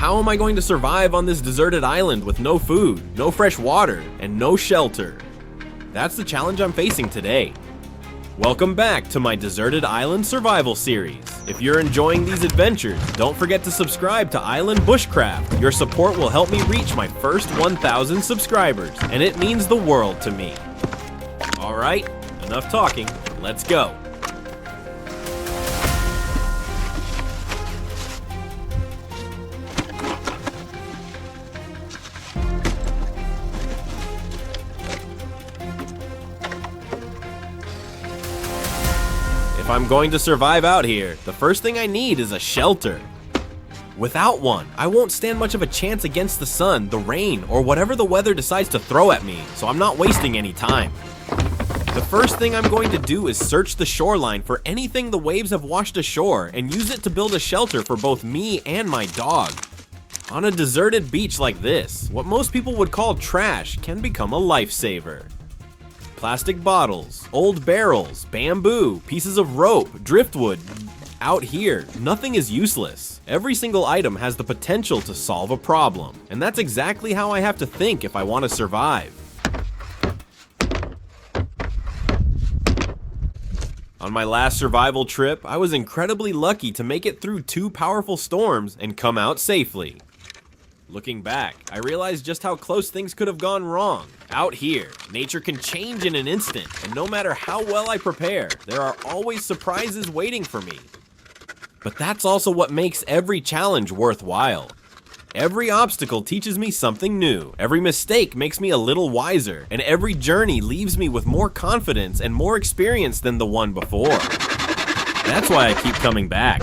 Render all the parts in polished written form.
How am I going to survive on this deserted island with no food, no fresh water, and no shelter? That's the challenge I'm facing today. Welcome back to my Deserted Island Survival Series. If you're enjoying these adventures, don't forget to subscribe to Island Bushcraft. Your support will help me reach my first 1,000 subscribers, and it means the world to me. Alright, enough talking, let's go. If I'm going to survive out here, the first thing I need is a shelter. Without one, I won't stand much of a chance against the sun, the rain, or whatever the weather decides to throw at me, so I'm not wasting any time. The first thing I'm going to do is search the shoreline for anything the waves have washed ashore and use it to build a shelter for both me and my dog. On a deserted beach like this, what most people would call trash can become a lifesaver. Plastic bottles, old barrels, bamboo, pieces of rope, driftwood. Out here, nothing is useless. Every single item has the potential to solve a problem, and that's exactly how I have to think if I want to survive. On my last survival trip, I was incredibly lucky to make it through 2 powerful storms and come out safely. Looking back, I realized just how close things could have gone wrong. Out here, nature can change in an instant, and no matter how well I prepare, there are always surprises waiting for me. But that's also what makes every challenge worthwhile. Every obstacle teaches me something new, every mistake makes me a little wiser, and every journey leaves me with more confidence and more experience than the one before. That's why I keep coming back.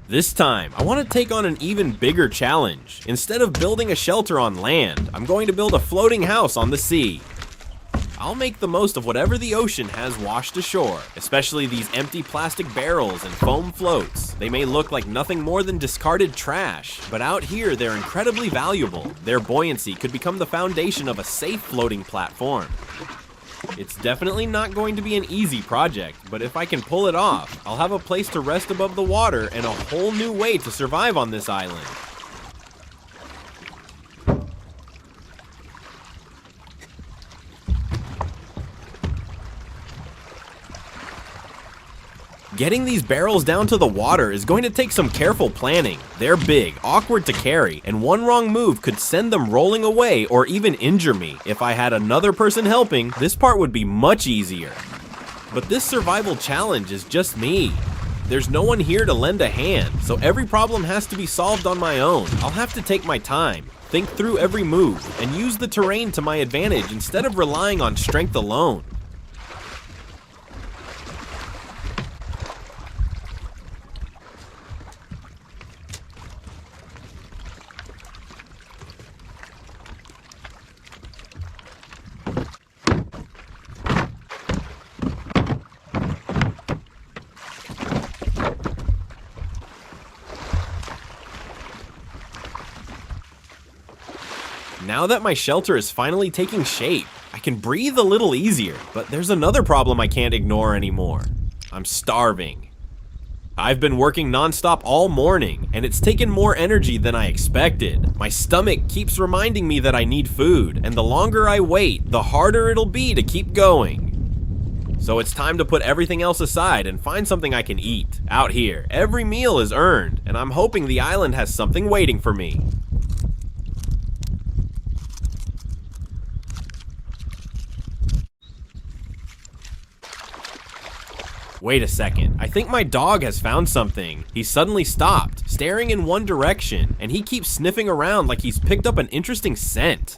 This time, I want to take on an even bigger challenge. Instead of building a shelter on land, I'm going to build a floating house on the sea. I'll make the most of whatever the ocean has washed ashore, especially these empty plastic barrels and foam floats. They may look like nothing more than discarded trash, but out here they're incredibly valuable. Their buoyancy could become the foundation of a safe floating platform. It's definitely not going to be an easy project, but if I can pull it off, I'll have a place to rest above the water and a whole new way to survive on this island. Getting these barrels down to the water is going to take some careful planning. They're big, awkward to carry, and one wrong move could send them rolling away or even injure me. If I had another person helping, this part would be much easier. But this survival challenge is just me. There's no one here to lend a hand, so every problem has to be solved on my own. I'll have to take my time, think through every move, and use the terrain to my advantage instead of relying on strength alone. Now that my shelter is finally taking shape, I can breathe a little easier, but there's another problem I can't ignore anymore. I'm starving. I've been working nonstop all morning, and it's taken more energy than I expected. My stomach keeps reminding me that I need food, and the longer I wait, the harder it'll be to keep going. So it's time to put everything else aside and find something I can eat. Out here, every meal is earned, and I'm hoping the island has something waiting for me. Wait a second, I think my dog has found something. He suddenly stopped, staring in one direction, and he keeps sniffing around like he's picked up an interesting scent.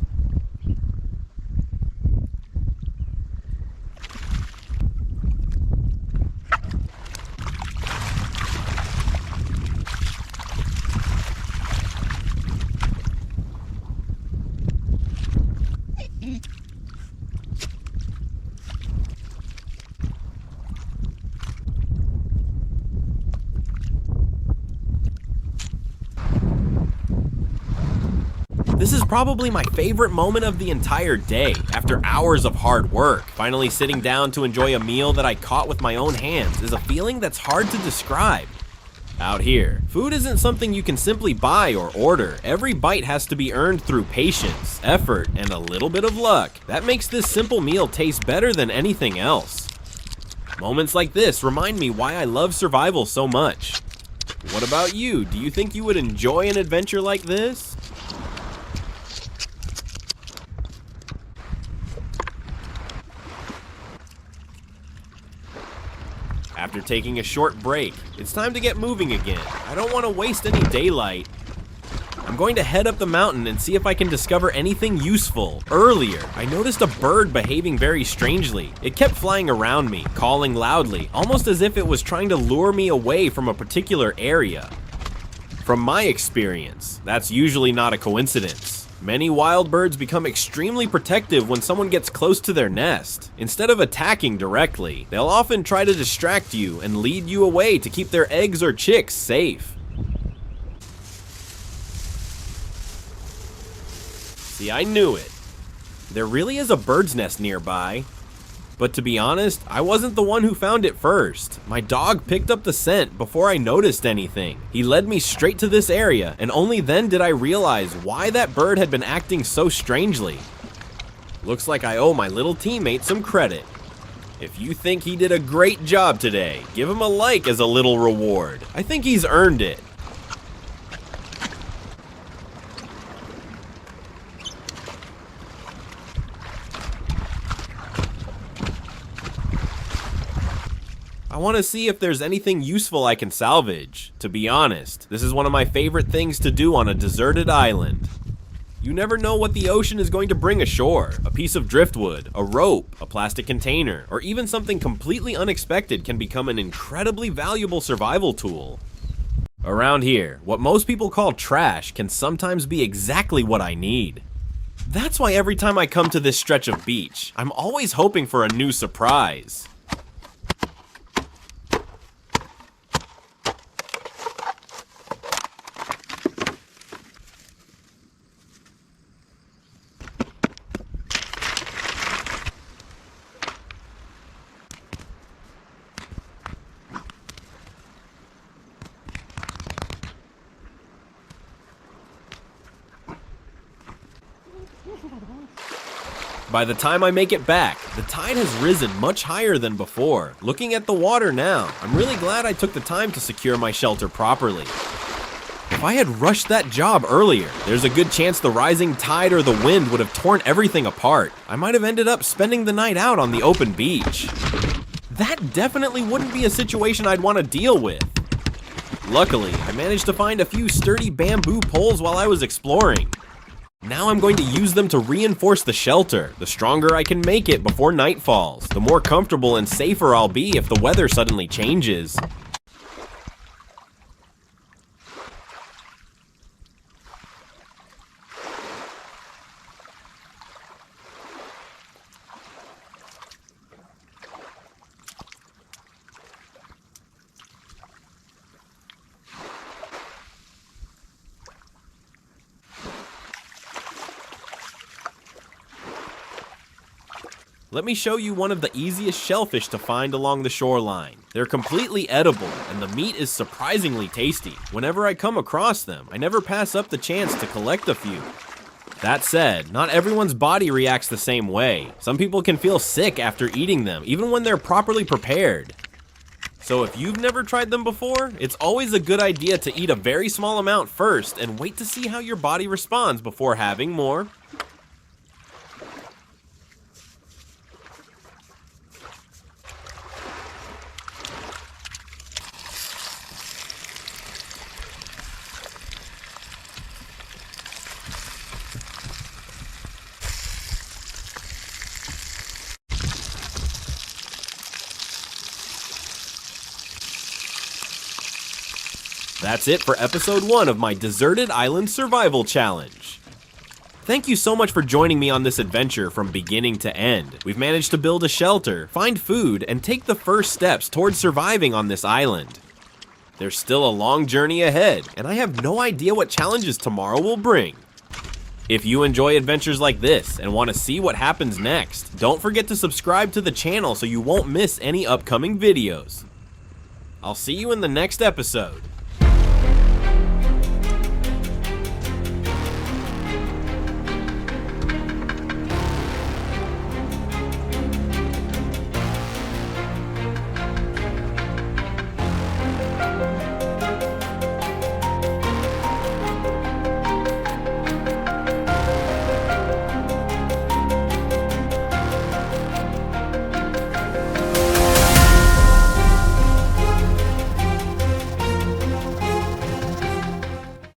This is probably my favorite moment of the entire day. After hours of hard work, finally sitting down to enjoy a meal that I caught with my own hands is a feeling that's hard to describe. Out here, food isn't something you can simply buy or order. Every bite has to be earned through patience, effort, and a little bit of luck. That makes this simple meal taste better than anything else. Moments like this remind me why I love survival so much. What about you? Do you think you would enjoy an adventure like this? After taking a short break, it's time to get moving again. I don't want to waste any daylight. I'm going to head up the mountain and see if I can discover anything useful. Earlier, I noticed a bird behaving very strangely. It kept flying around me, calling loudly, almost as if it was trying to lure me away from a particular area. From my experience, that's usually not a coincidence. Many wild birds become extremely protective when someone gets close to their nest. Instead of attacking directly, they'll often try to distract you and lead you away to keep their eggs or chicks safe. See, I knew it. There really is a bird's nest nearby. But to be honest, I wasn't the one who found it first. My dog picked up the scent before I noticed anything. He led me straight to this area, and only then did I realize why that bird had been acting so strangely. Looks like I owe my little teammate some credit. If you think he did a great job today, give him a like as a little reward. I think he's earned it. I want to see if there's anything useful I can salvage. To be honest, this is one of my favorite things to do on a deserted island. You never know what the ocean is going to bring ashore. A piece of driftwood, a rope, a plastic container, or even something completely unexpected can become an incredibly valuable survival tool. Around here, what most people call trash can sometimes be exactly what I need. That's why every time I come to this stretch of beach, I'm always hoping for a new surprise. By the time I make it back, the tide has risen much higher than before. Looking at the water now, I'm really glad I took the time to secure my shelter properly. If I had rushed that job earlier, there's a good chance the rising tide or the wind would have torn everything apart. I might have ended up spending the night out on the open beach. That definitely wouldn't be a situation I'd want to deal with. Luckily, I managed to find a few sturdy bamboo poles while I was exploring. Now I'm going to use them to reinforce the shelter. The stronger I can make it before night falls, the more comfortable and safer I'll be if the weather suddenly changes. Let me show you one of the easiest shellfish to find along the shoreline. They're completely edible, and the meat is surprisingly tasty. Whenever I come across them, I never pass up the chance to collect a few. That said, not everyone's body reacts the same way. Some people can feel sick after eating them, even when they're properly prepared. So if you've never tried them before, it's always a good idea to eat a very small amount first and wait to see how your body responds before having more. That's it for episode 1 of my Deserted Island Survival Challenge. Thank you so much for joining me on this adventure from beginning to end. We've managed to build a shelter, find food, and take the first steps towards surviving on this island. There's still a long journey ahead, and I have no idea what challenges tomorrow will bring. If you enjoy adventures like this and want to see what happens next, don't forget to subscribe to the channel so you won't miss any upcoming videos. I'll see you in the next episode.